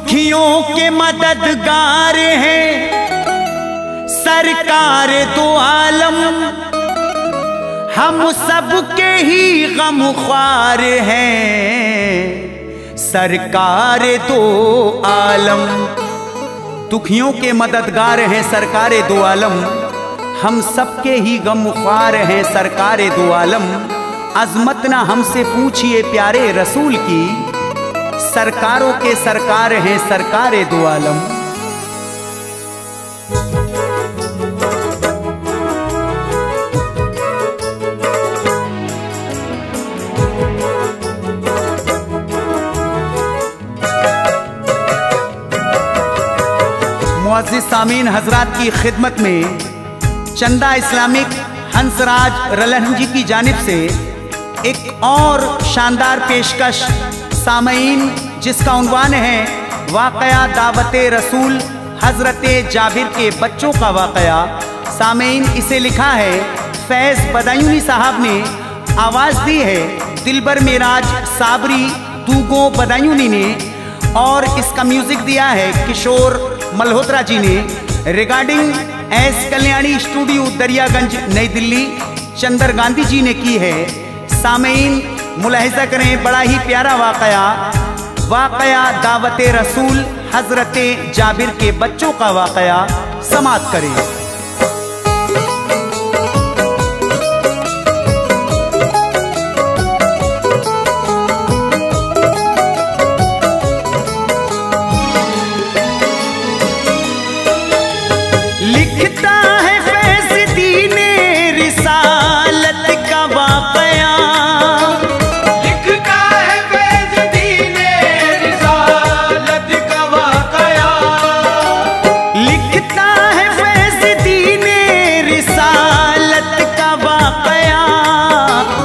दुखियों के मददगार हैं सरकार दो आलम, हम सबके ही गमख्वार हैं सरकार दो आलम। दुखियों के मददगार हैं सरकार दो आलम, हम सबके ही गमख्वार हैं सरकार दो आलम। अजमत ना हमसे पूछिए प्यारे रसूल की, सरकारों के सरकार हैं सरकार दो आलम। मुअज़्ज़िज़ सामीन हजरात की खिदमत में चंदा इस्लामिक हंसराज रलन जी की जानिब से एक और शानदार पेशकश सामीन, जिसका उन्वान है वाक़या दावते रसूल हज़रत जाबिर के बच्चों का वाक़या। सामीन इसे लिखा है फैज़ बदायूनी साहब ने, आवाज़ दी है दिलबर मेराज साबरी दूगो बदायूनी ने, और इसका म्यूज़िक दिया है किशोर मल्होत्रा जी ने। Recording S Kalyani studio Daryaganj नई दिल्ली चंदर गांधी जी ने की है। सामीन मुलाहिज़ा करें, बड़ा ही प्यारा वाक़या, वाक़या दावते रसूल हज़रत जाबिर के बच्चों का वाक़या समाअत करें।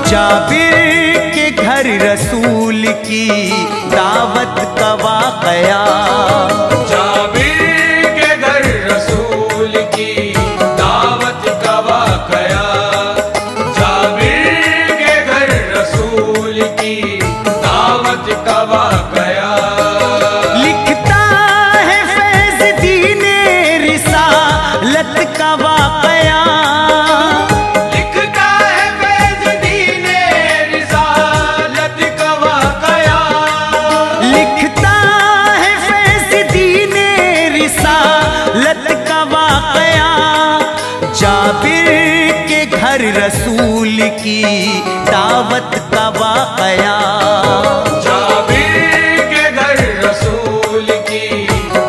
जाबिर के घर रसूल की दावत का वाक़या, जाबिर के घर रसूल की दावत का वाक़या, जाबिर के घर रसूल की दावत का वाक़या। लिखता है फैज़ दीने रिसालत का वाक़या, जाबिर के घर रसूल की दावत का वाक़या, जाबिर के घर रसूल की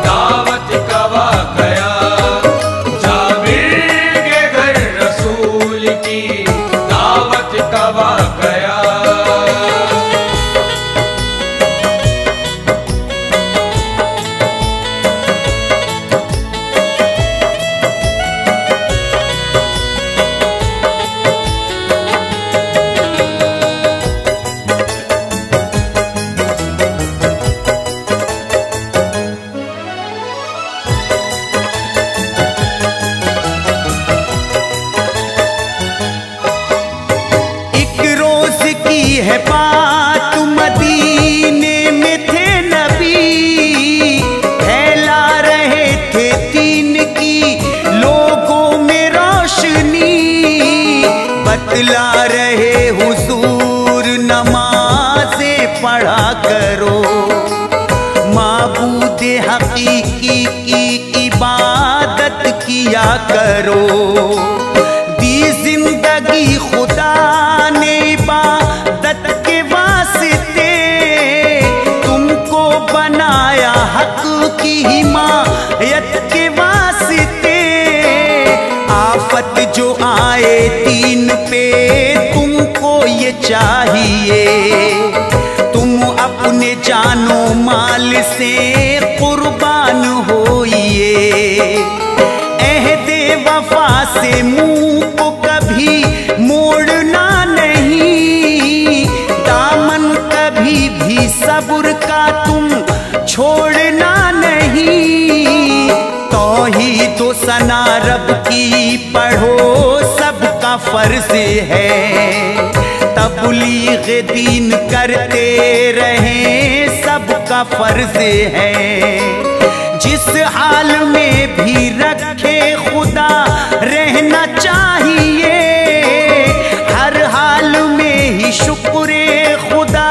दावत का वाक़या, जाबिर के घर रसूल की दावत का वाक़या। है बात मदीने में थे नबी, फैला रहे थे दीन की लोगों में रोशनी, बतला रहे हुजूर नमाज़ें पढ़ा करो, माबूद हकीकी की इबादत किया करो। दी जिंदगी खुदा ने इबादत के वास्ते, तुमको बनाया हक की हिमायत के वास्ते। आफत जो आए दीन पे तुमको ये चाहिए, तुम अपने जानो माल से कुर्बान होइए। अहदे वफा से मुंह को कभी मोड़ना नहीं, दामन कभी भी सब्र का तुम छोड़ना नहीं। तौहीद व सना रब की पढ़ो सबका फर्ज है, तबलीग दीन करते रहें सबका का फर्ज है। जिस हाल में भी रखे खुदा रहना चाहिए, हर हाल में ही शुक्र खुदा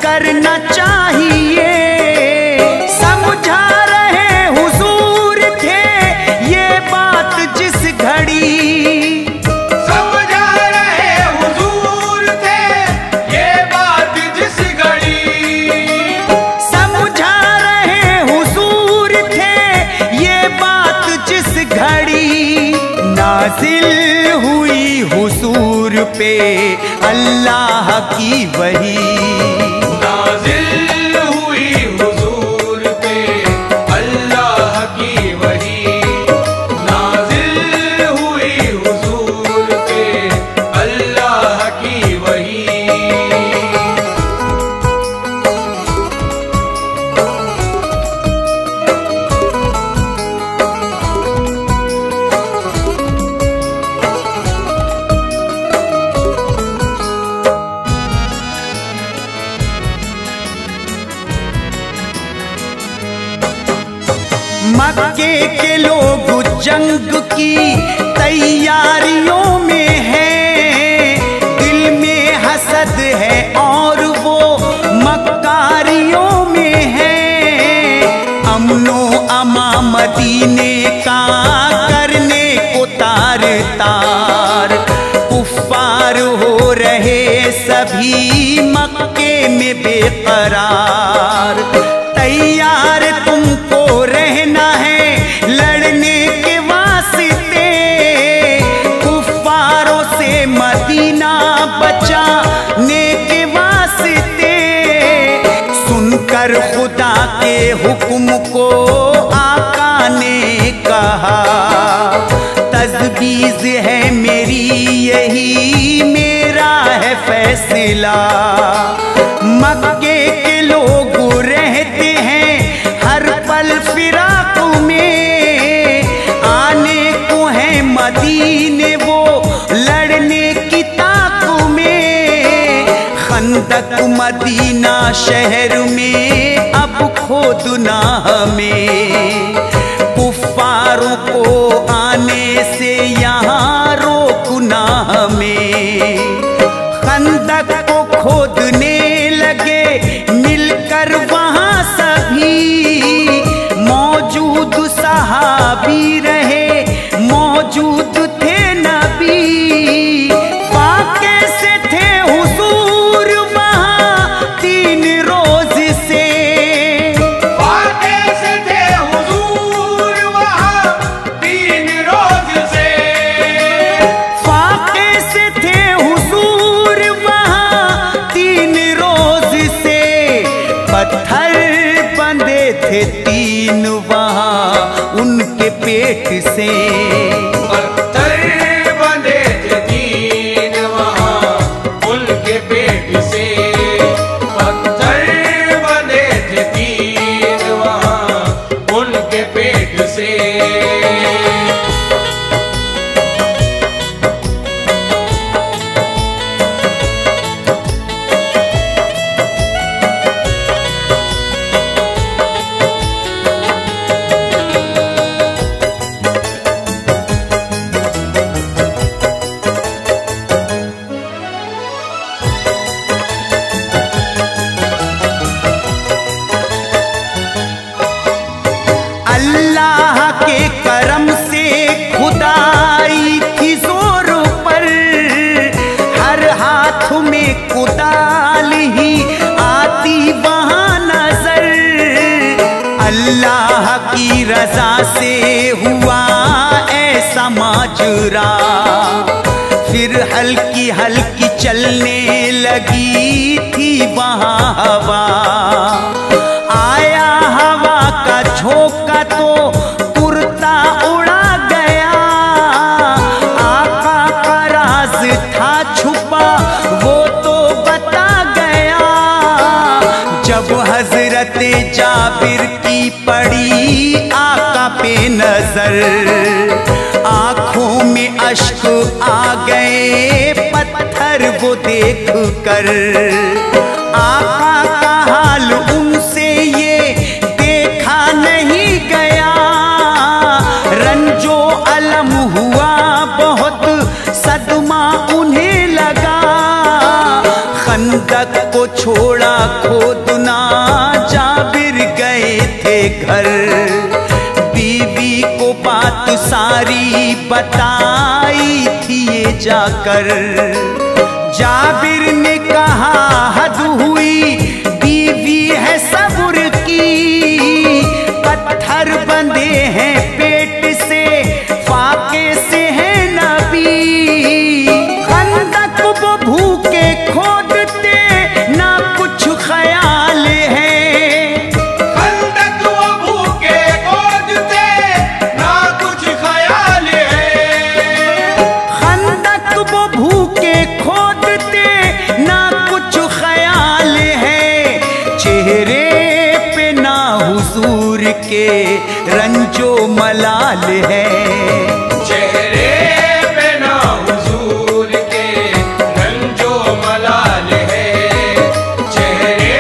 करना चाहिए। समझा रहे हुजूर थे ये बात जिस घड़ी, समझा रहे हुजूर थे ये बात जिस घड़ी, समझा रहे हुजूर थे ये बात जिस घड़ी। नाजिल हुई हुजूर पे अल्लाह की वही, नाजिल हुई हुजूर पे अल्लाह की वही, नाजिल हुई हुजूर पे अल्लाह की वही। मक्के के लोग जंग की तैयारियों में हैं, दिल में हसद है और वो मक्कारियों में है। अमनो अमा मदीने का करने को तार तार, कुफ्फार हो रहे सभी मक्के में बेकरार। तैयार तुमको रहना है लड़ने के वास्ते, कुफ्फारों से मदीना बचाने के वास्ते। सुनकर खुदा के हुक्म को आका ने कहा, तजवीज़ है मेरी यही मेरा है फैसला। मक्के के लोग रहते हैं हर पल फिराक में, आने को है मदीने वो लड़ने की ताक में। खंदक मदीना शहर में अब खोदना हमें, कुफ्फारों को आने से यहाँ रोकना हमें। खंदक को खोदने लगे मिलकर वहाँ सभी, मौजूद सहाबी रहे मौजूद थे नबी। वाक़े से थे हुजूर वहाँ 3 रोज से, वाक़े से थे हुजूर वहाँ 3 रोज से, वाक़े से थे हुजूर वहाँ 3 रोज से। पत्थर बंधे थे 3 वहाँ उनके पेट से, पत्थर बंधे थे 3 वहाँ उनके पेट से, पत्थर बंधे थे 3 वहाँ उनके पेट से। अल्लाह के करम से खुदाई थी जोर पर, हर हाथ में कुदाल ही आती वहाँ नजर। अल्लाह की रजा से हुआ ऐसा माजरा, फिर हल्की हल्की चलने लगी थी वहाँ हवा। आया हवा का झोंका तो कुर्ता उड़ा गया, आका का राज था छुपा वो तो बता गया। जब हजरत जाबिर की पड़ी आका पे नजर, आंखों में अश्क आ गए पत्थर वो देख कर। आका का हाल उनसे ये छोड़ा खोदना, जाबिर गए थे घर। बीवी को बात सारी बताई थी ये जाकर। जाबिर ने कहा हद हुई, बीवी है सब्र की। पत्थर बंधे हैं पेट से, फाके से है नबी। खंदक वो भूखे खोदते, ना कुछ ख्याल है। खंदक वो भूखे खोदते, ना कुछ ख्याल है। खंदक वो भूखे खोदते, ना कुछ ख्याल है। चेहरे पे ना हुजूर के रंजो मलाल है। चेहरे पे ना हुजूर के रंजो मलाल है। चेहरे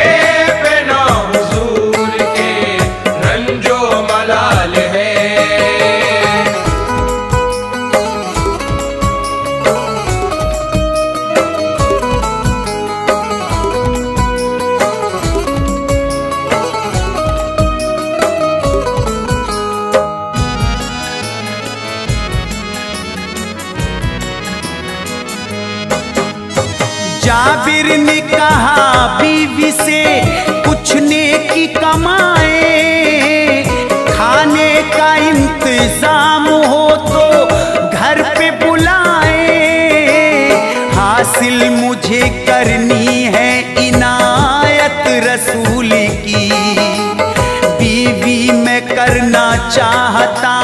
पे ना हुजूर के रंजो मलाल है। जाबिर ने कहा बीवी से, कुछ नेकी कमाए। खाने का इंतजाम हो तो घर पे बुलाए। हासिल मुझे करनी है इनायत रसूल की। बीवी मैं करना चाहता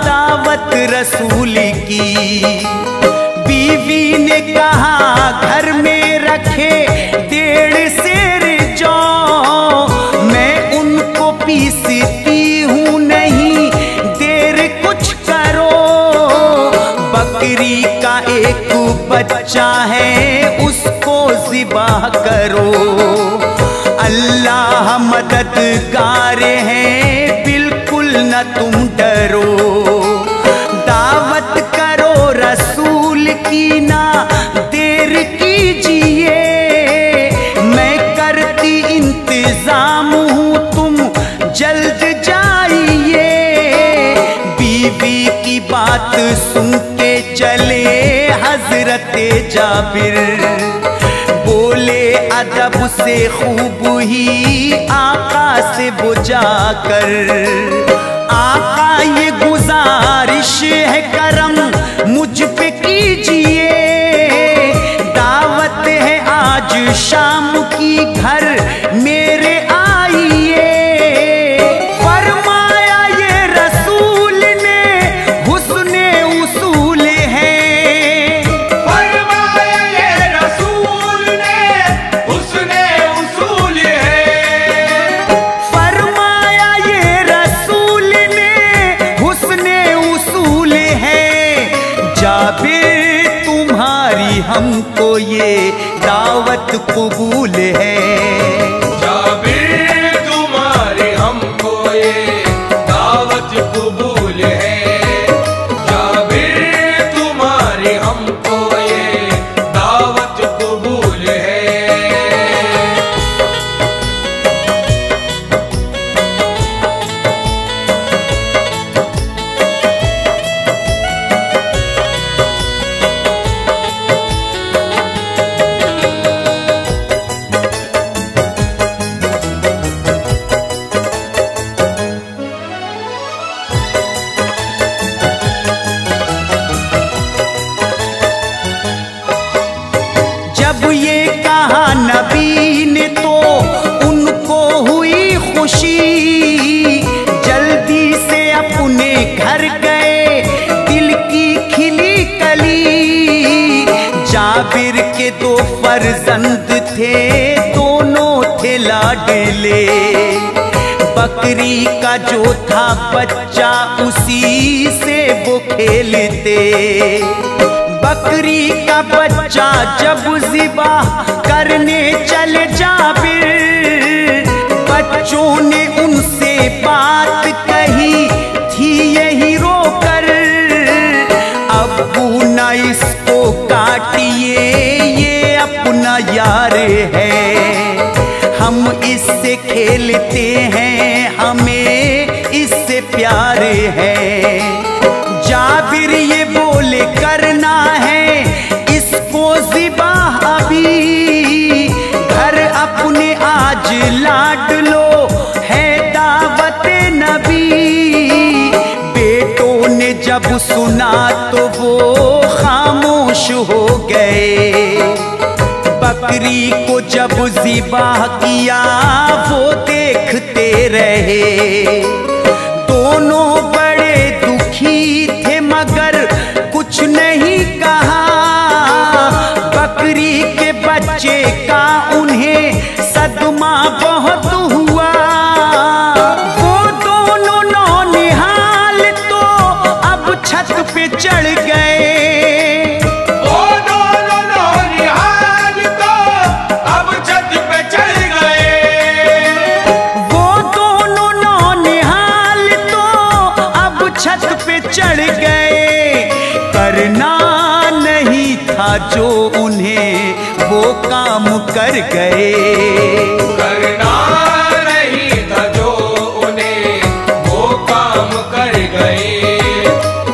दावत रसूल की। बीवी ने कहा घर में रखे 1.5 सेर जौ, मैं उनको पीसती हूँ नहीं देर कुछ करो। बकरी का एक बच्चा है उसको ज़िबाह करो। अल्लाह मददगार है बिल्कुल न तुम डरो। दावत करो रसूल की ना देर कीजिए। मैं करती इंतजाम हूँ तुम जल्द जाइए। बीवी की बात सुन के चले हजरत जाबिर। बोले अदब से खूब ही आका से बुझा कर। आका ये गुजारिश है करम मुझ पे कीजिए। दावत है आज शाम की घर मेरे आइए। फरमाया ये रसूल ने हुस्ने उसूल है। फरमाया ये रसूल ने हुस्ने उसूल है। फरमाया ये रसूल ने हुस्ने उसूल है। जाबिर तुम्हारी हमको ये दावत कबूल है। जाबिर तुम्हारी हमको ये दावत कबूल है। जाबिर तुम्हारी हमको ये दावत कबूल है। जब ये कहा नबी ने तो उनको हुई खुशी। जल्दी से अपने घर गए दिल की खिली कली। जाबिर के 2 फर्जंद थे दोनों थे लाडले। बकरी का जो था बच्चा उसी से वो खेलते। बकरी का बच्चा जब ज़िबाह करने चले जाबिर। बच्चों ने उनसे बात कही थी यही रोकर। अब्बू ना इसको काटिए ये अपना यार है। हम इससे खेलते हैं, हमें इससे प्यार है। जाबिर ये बोले करना है इसको ज़िबाह अभी, घर अपने आज लाड लो है दावत नबी। बेटों ने जब सुना तो वो खामोश हो गए, बकरी को जब ज़िबाह किया वो देखते रहे। दोनों बड़े दुखी थे मगर कुछ नहीं कहा, बकरी के बच्चे का उन्हें सदमा बहुत हुआ। वो दोनों नौनिहाल तो अब छत पे चढ़ गए, चढ़ गए। करना नहीं था जो उन्हें वो काम कर गए, करना नहीं था जो उन्हें वो काम कर गए,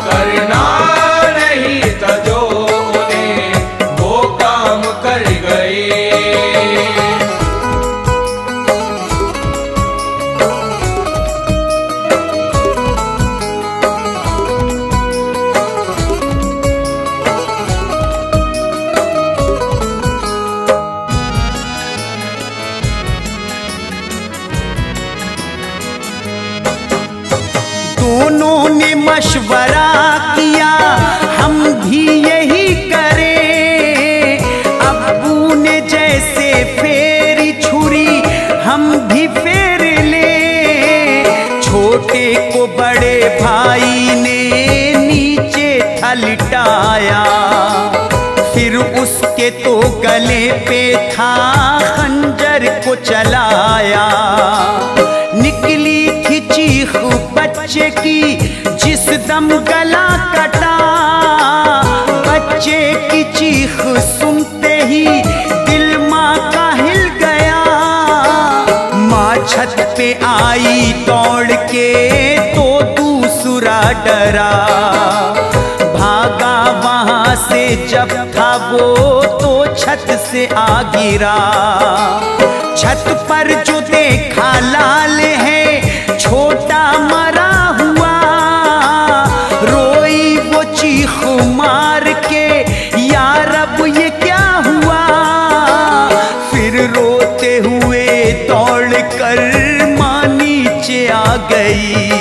करना नहीं था जो उन्हें वो काम कर गए। दोनों ने मशवरा किया हम भी यही करें, अब्बू ने जैसे फेरी छुरी हम भी फेर ले। छोटे को बड़े भाई ने नीचे थलिटाया, फिर उसके तो गले पे था खंजर को चलाया। निकली थी चीख बच्चे की जिस दम गला कटा, बच्चे की चीख सुनते ही दिल माँ का हिल गया। माँ छत पे आई दौड़ के तो दूसरा डरा, भागा वहाँ से जब था वो तो छत से आ गिरा। छत पर जो देखा लाल है छोटा मरा हुआ, रोई वो चीख मार के या रब ये क्या हुआ। फिर रोते हुए दौड़ कर माँ नीचे आ गई,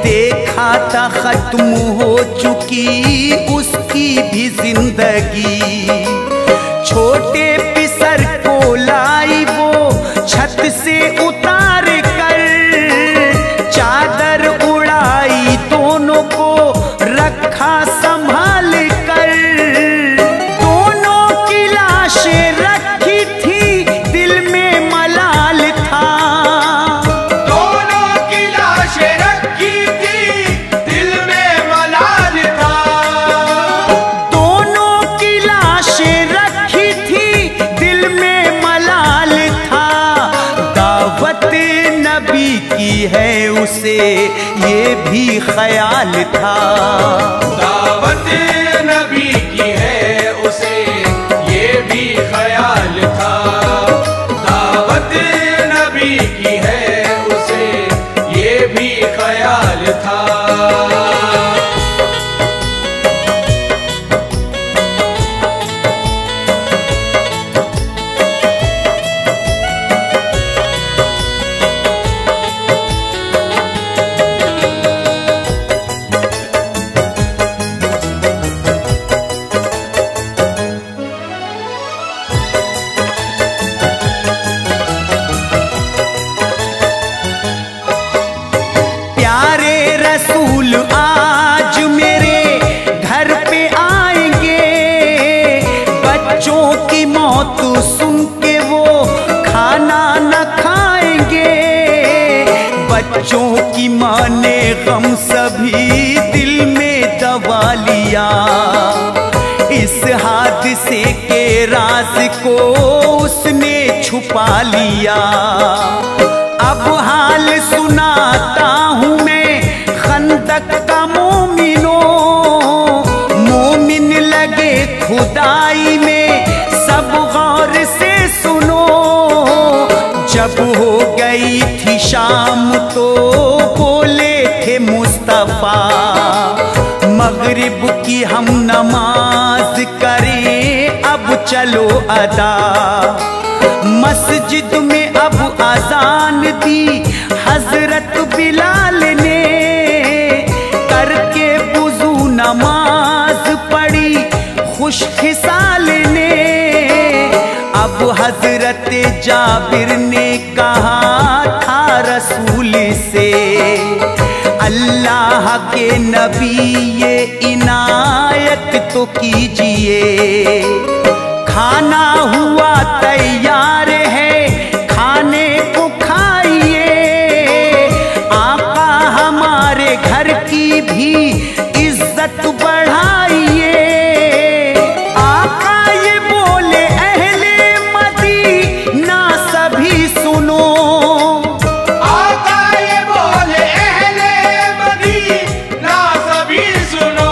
देखा था खत्म हो चुकी उसकी भी जिंदगी। छोटे पिसर को लाई वो छत से उतार कर, चादर उड़ाई दोनों को रखा संभाल कर। दोनों की लाशें रखी थी दिल में मलाल था, दोनों की लाशें रखी थी दिल में मलाल था, दोनों की लाशें रखी थी दिल में मलाल था। दावत नबी की है उसे ये भी ख्याल था, दावत नबी की है उसे ये भी ख्याल था, दावत नबी की है उसे ये भी ख्याल था। रसूल आज मेरे घर पे आएंगे, बच्चों की मौत सुन के वो खाना न खाएंगे। बच्चों की माँ ने गम सभी दिल में दबा लिया, इस हादसे के राज को उसने छुपा लिया। अब हाल सुनाता हूँ मैं खंदक का मोमिनो, मोमिन लगे खुदाई में सब गौर से सुनो। जब हो गई थी शाम तो बोले थे मुस्तफा, मगरिब की हम नमाज करें अब चलो अदा। मस्जिद में अब अजान दी हजरत बिलाल ने, करके वुज़ू नमाज पढ़ी खुश खिसाल ने। अब हजरत जाबिर ने कहा था रसूल से, अल्लाह के नबी ये इनायत तो कीजिए। खाना हुआ तैयार है, खाने को खाइए। आका हमारे घर की भी इज्जत बढ़ाइए। आका ये बोले अहले मदीना सभी सुनो, आका ये बोले अहले मदीना सभी सुनो।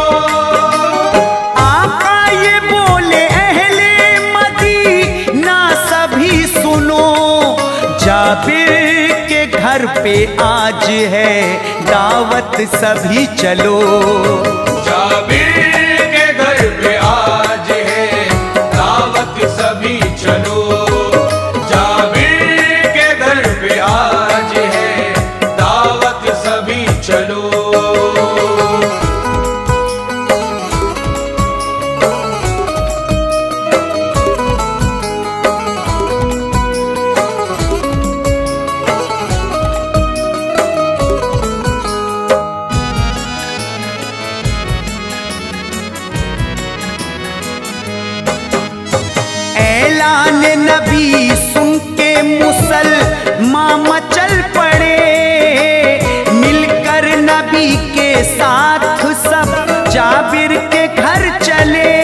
आका ये बोले अहले मदीना सभी सुनो। जाबिर के घर पे आज है दावत सभी चलो, जाबिर के घर पे आज है दावत सभी चलो। जाबिर के घर पे आज है दावत सभी चलो। ऐलान नबी सुन के मुसलमान मचल पड़े। मिलकर नबी के साथ सब जाबिर के घर चले।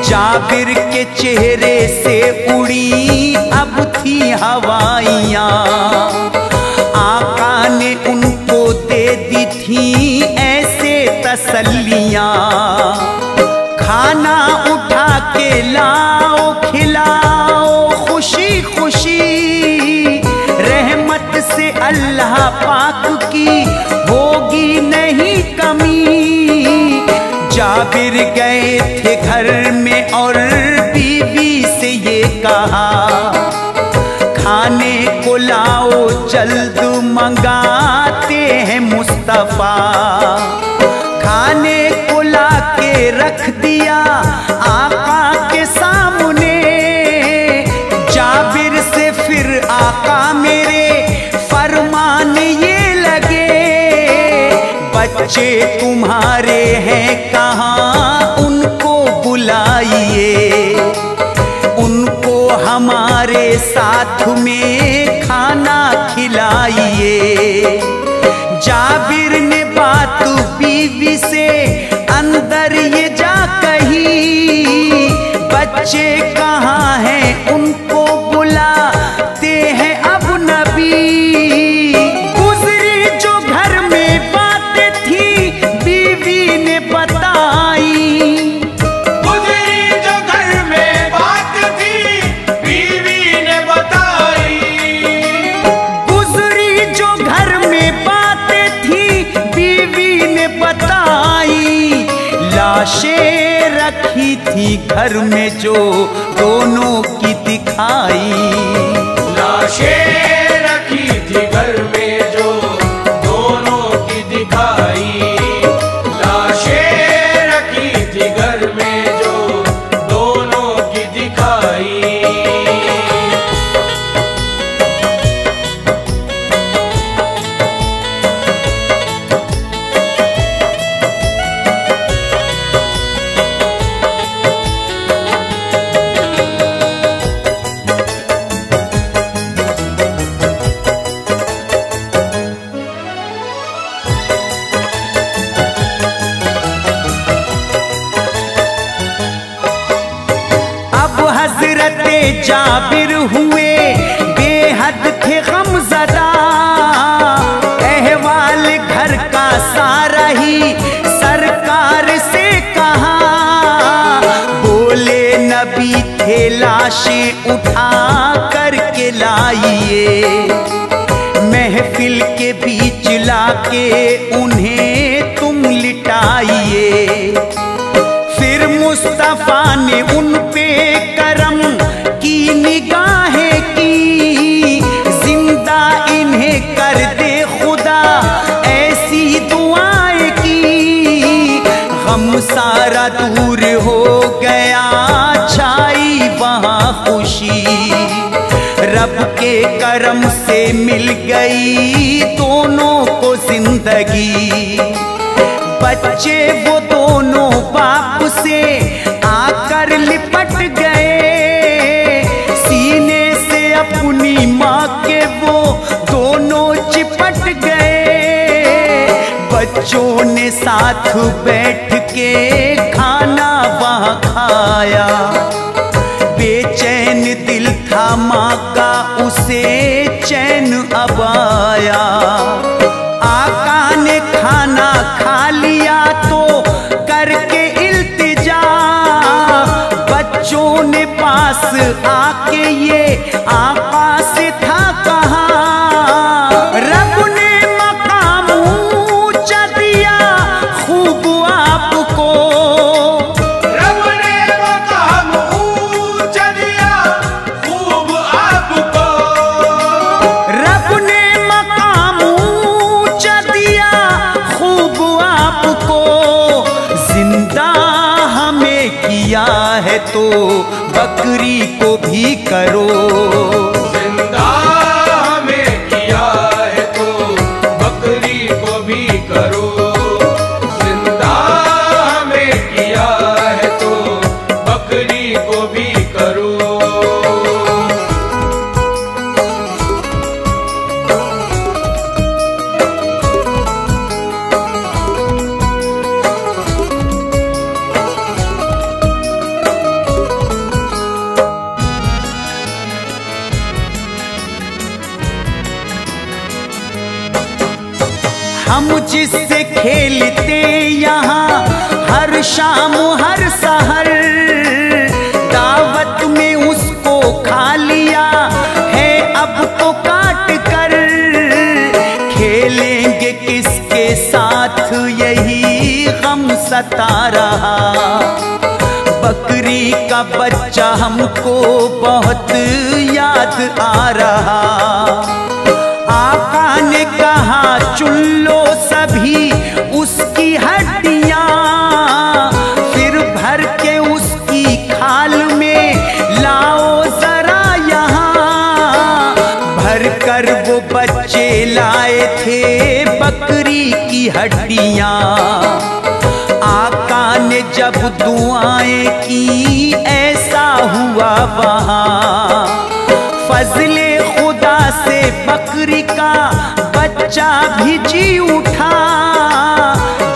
जाबिर के चेहरे से उड़ी अब थी हवाइयाँ, आका ने उनको दे दी थी ऐसे तसल्लियाँ। खाना उठा के लाओ खिलाओ खुशी खुशी, रहमत से अल्लाह पाक की होगी नहीं कमी। जाबिर गए थे घर में और बीवी से ये कहा, खाने को लाओ जल्द मंगाते हैं मुस्तफा। खाने को ला के रख दिया आका के सामने। जाबिर से फिर आका मेरे फरमान ये लगे, बच्चे तुम्हारे हैं कहाँ उनको बुलाइए। उनको हमारे साथ में खाना खिलाइए। जाबिर ने बात बीवी से अंदर ये जा कही, बच्चे कहाँ हैं उनको बुलाते हैं अब नबी। गुजरी जो घर में बातें थी बीवी ने बताई, गुजरी जो घर में बात थी बीवी ने बताई। गुजरी जो घर में बातें थी बीवी ने बताई। लाशें रखी थी घर में जो दोनों की दिखाई। लाशें रखी थी घर में जो दोनों की दिखाई। लाशें रखी थी घर में जो दोनों की दिखाई। उठा करके लाइए, महफिल के बीच लाके उन्हें तुम लिटाइए। फिर मुस्तफा ने उन पे करम की निगाहें की, जिंदा इन्हें कर दे खुदा ऐसी दुआएं की। गम सारा दूर हो गया, छाई वहाँ खुशी, रब के करम से मिल गई दोनों को जिंदगी। बच्चे वो दोनों बाप से आकर लिपट गए, सीने से अपनी माँ के वो दोनों चिपट गए। बच्चों ने साथ बैठ के खाना वहाँ खाया, बेचैन दिल था माँ का उसे चैन अब आया। आका ने खाना खा लिया तो करके इल्तिजा, बच्चों ने पास आके ये आका से था कहा। रब ने मकाम ऊंचा दिया खूब आपको, रब ने मकाम ऊंचा दिया खूब आपको, रब ने मकाम ऊंचा दिया खूब आपको। जिंदा हमें किया है तो बकरी को भी करो, जिंदा हमें किया है तो बकरी को भी करो, जिंदा हमें किया है तो बकरी को भी करो। हम जिससे खेलते यहाँ हर शाम हर सहर, दावत में उसको खा लिया है अब तो काट कर। खेलेंगे किसके साथ यही गम सता रहा, बकरी का बच्चा हमको बहुत याद आ रहा। आका ने कहा चुन लो सभी उसकी हड्डियां, फिर भर के उसकी खाल में लाओ जरा यहाँ। भर कर वो बच्चे लाए थे बकरी की हड्डियां, आका ने जब दुआएं की ऐसा हुआ वहाँ। फजले खुदा से बकरी का बच्चा भी जी उठा,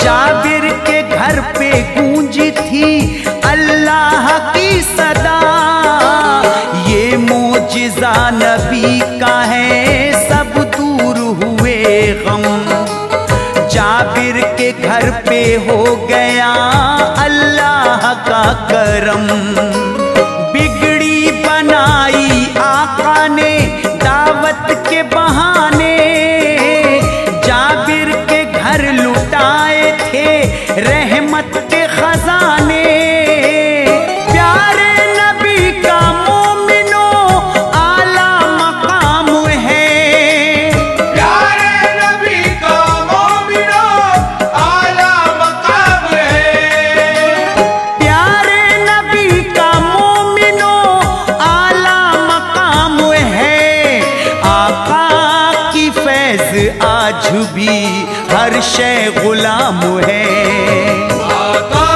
जाबिर के घर पे गूंजी थी अल्लाह की सदा। ये मोजिज़ा नबी का है सब दूर हुए गम, जाबिर के घर पे हो गया अल्लाह का करम। बिगड़ी बनाई आका ने दावत के बहाने, जाबिर के घर लुटाए थे रहमत के खजाने। प्यारे नबी का मोमिनो आला मकाम है, प्यारे नबी का मोमिनो आला मकाम है, प्यारे नबी का मोमिनो आला मकाम है। आका की फैज आज भी हर शे गुलाम है, आका